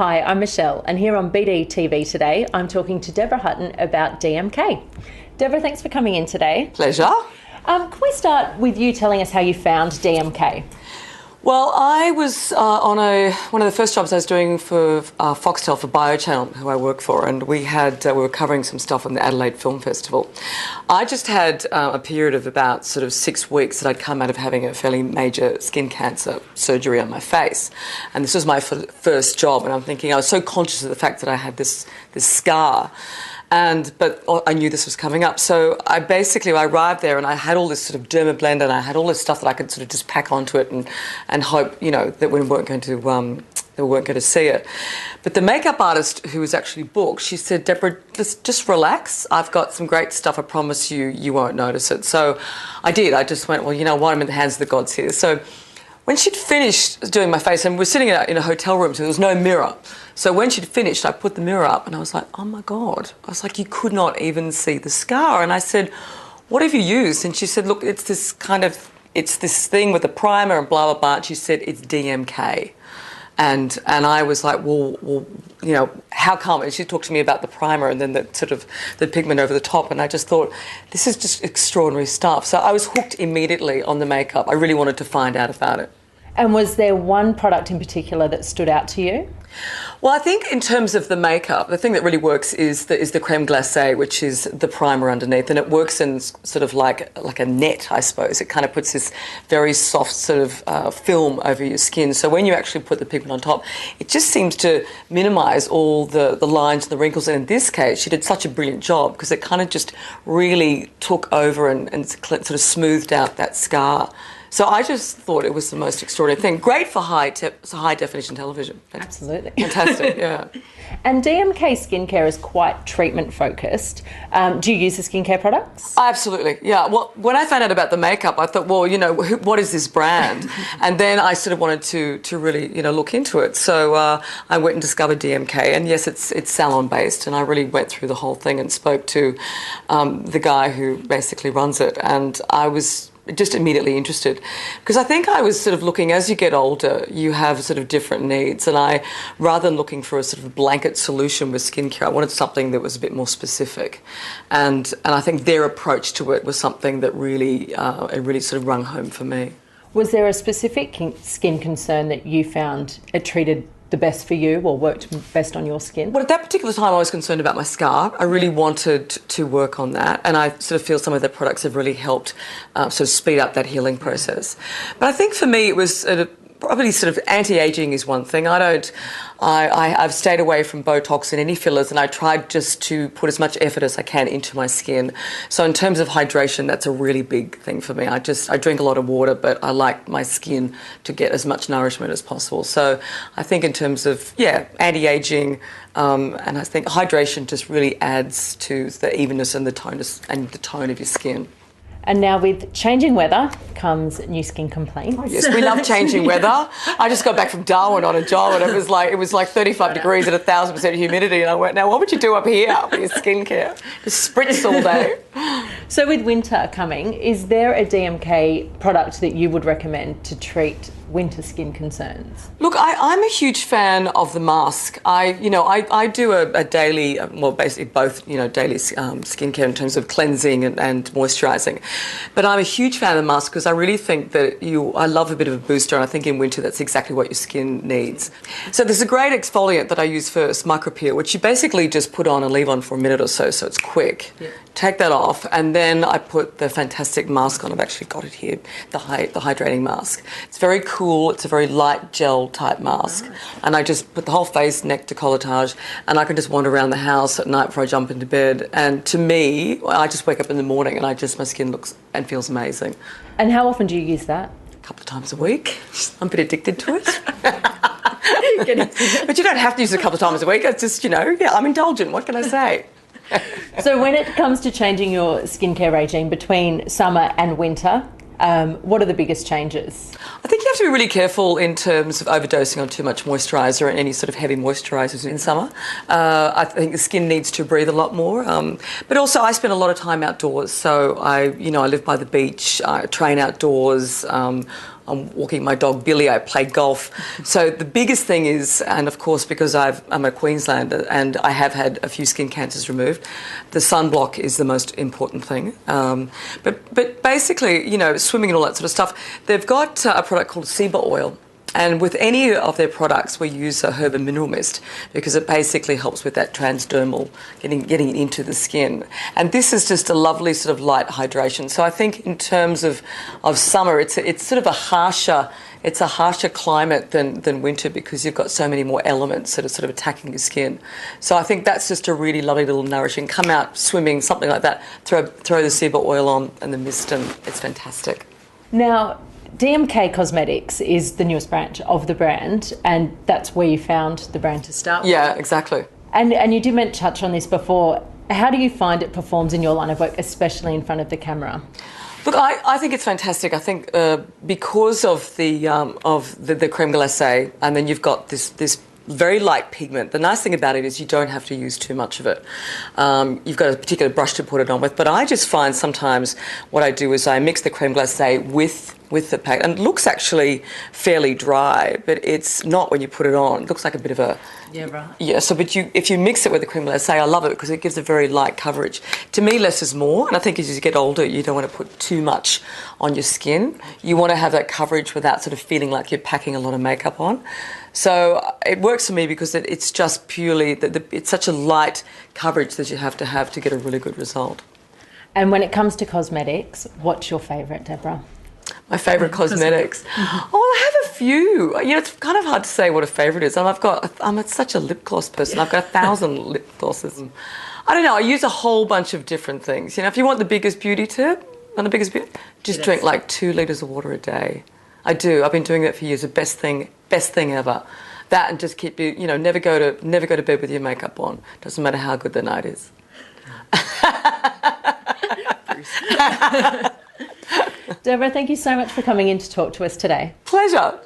Hi, I'm Michelle, and here on BD TV today, I'm talking to Deborah Hutton about DMK. Deborah, thanks for coming in today. Pleasure. Can we start with you telling us how you found DMK? Well, I was on one of the first jobs I was doing for Foxtel for Biochannel, who I work for, and we were covering some stuff on the Adelaide Film Festival. I just had a period of about sort of 6 weeks that I'd come out of having a fairly major skin cancer surgery on my face, and this was my first job. And I'm thinking, I was so conscious of the fact that I had this scar. But I knew this was coming up. So I arrived there and I had all this sort of derma blend and I had all this stuff that I could sort of just pack onto it and hope, that we weren't going to see it. But the makeup artist who was actually booked, she said, Deborah, just relax. I've got some great stuff. I promise you won't notice it. So I did. I just went, well, you know what? I'm in the hands of the gods here. So when she'd finished doing my face, and we're sitting in a hotel room, so there was no mirror. So when she'd finished, I put the mirror up and I was like, oh my God. I was like, you could not even see the scar. And I said, what have you used? And she said, look, it's this thing with a primer and blah, blah, blah. And she said, it's DMK. And I was like, well, how come? And she talked to me about the primer and then the pigment over the top. And I just thought, this is just extraordinary stuff. So I was hooked immediately on the makeup. I really wanted to find out about it. And was there one product in particular that stood out to you? Well, I think in terms of the makeup, the thing that really works is the creme glacé, which is the primer underneath, and it works in sort of like a net, I suppose. It kind of puts this very soft sort of film over your skin. So when you actually put the pigment on top, it just seems to minimise all the lines and the wrinkles. And in this case, she did such a brilliant job because it kind of just really took over and sort of smoothed out that scar. So I just thought it was the most extraordinary thing. Great for high definition television. Absolutely. Fantastic, yeah. And DMK skincare is quite treatment focused. Do you use the skincare products? Absolutely, yeah. Well, when I found out about the makeup, I thought, well, what is this brand? And then I sort of wanted to really, look into it. So I went and discovered DMK, and yes, it's salon based, and I really went through the whole thing and spoke to the guy who basically runs it, and I was just immediately interested because I think I was sort of looking, as you get older, you have sort of different needs, and rather than looking for a sort of blanket solution with skincare, I wanted something that was a bit more specific, and I think their approach to it was something that really sort of rung home for me. Was there a specific skin concern that you found it treated the best for you or worked best on your skin? Well, at that particular time I was concerned about my scar. I really wanted to work on that, and I sort of feel some of their products have really helped sort of speed up that healing process. But I think for me it was probably sort of anti-aging is one thing. I've stayed away from Botox and any fillers, and I tried just to put as much effort as I can into my skin. So in terms of hydration, that's a really big thing for me. I drink a lot of water, but I like my skin to get as much nourishment as possible. So I think in terms of, anti-aging, and I think hydration just really adds to the evenness and the tone of your skin. And now with changing weather comes new skin complaints. Oh, yes, we love changing weather. I just got back from Darwin on a job, and it was like 35 degrees at 1,000% humidity, and I went, now what would you do up here for your skincare? Just spritz all day. So with winter coming, is there a DMK product that you would recommend to treat winter skin concerns? Look, I'm a huge fan of the mask. I do a daily, well, basically both, daily skincare in terms of cleansing and moisturising. But I'm a huge fan of the mask because I really think that I love a bit of a booster, and I think in winter that's exactly what your skin needs. So there's a great exfoliant that I use first, Micropeel, which you basically just put on and leave on for a minute or so it's quick. Yeah. Take that off, and then I put the fantastic mask on. I've actually got it here, the hydrating mask. It's very cool. It's a very light gel type mask. Nice. And I just put the whole face, neck, décolletage, and I can just wander around the house at night before I jump into bed. And to me, I just wake up in the morning and my skin looks and feels amazing. And how often do you use that? A couple of times a week. I'm a bit addicted to it. But you don't have to use it a couple of times a week. It's just, I'm indulgent. What can I say? So when it comes to changing your skincare regime between summer and winter, what are the biggest changes? I think you have to be really careful in terms of overdosing on too much moisturiser and any sort of heavy moisturisers in summer. I think the skin needs to breathe a lot more. But also I spend a lot of time outdoors. So I live by the beach, I train outdoors. I'm walking my dog Billy, I play golf. So the biggest thing is, and of course because I'm a Queenslander and I have had a few skin cancers removed, the sunblock is the most important thing. But basically, you know, swimming and all that sort of stuff, they've got a product called Seba oil. And with any of their products, we use a herb and mineral mist because it basically helps with that transdermal, getting it into the skin. And this is just a lovely sort of light hydration. So I think in terms of summer, it's sort of a harsher climate than winter because you've got so many more elements that are sort of attacking your skin. So I think that's just a really lovely little nourishing. Come out swimming, something like that, throw the Seba oil on and the mist, and it's fantastic. Now, DMK Cosmetics is the newest branch of the brand, and that's where you found the brand to start with. Yeah, exactly. And you did touch on this before. How do you find it performs in your line of work, especially in front of the camera? Look, I think it's fantastic. I think because of the creme glacé, and then you've got this very light pigment. The nice thing about it is you don't have to use too much of it. You've got a particular brush to put it on with, but I just find sometimes what I do is I mix the creme glacé with the pack, and it looks actually fairly dry, but it's not when you put it on. It looks like a bit of a... Yeah, right. Yeah, so if you mix it with the creme glacé, I love it because it gives a very light coverage. To me, less is more, and I think as you get older, you don't want to put too much on your skin. You want to have that coverage without sort of feeling like you're packing a lot of makeup on. So it works for me because it's just purely, it's such a light coverage that you have to get a really good result. And when it comes to cosmetics, what's your favourite, Deborah? My favourite cosmetics? Oh, I have a few. You know, it's kind of hard to say what a favourite is. I'm such a lip gloss person. I've got 1,000 lip glosses. And I don't know, I use a whole bunch of different things. You know, if you want the biggest beauty tip, just drink like 2 litres of water a day. I do. I've been doing that for years. The best thing ever. That, and just keep never go to bed with your makeup on. Doesn't matter how good the night is. Deborah, thank you so much for coming in to talk to us today. Pleasure.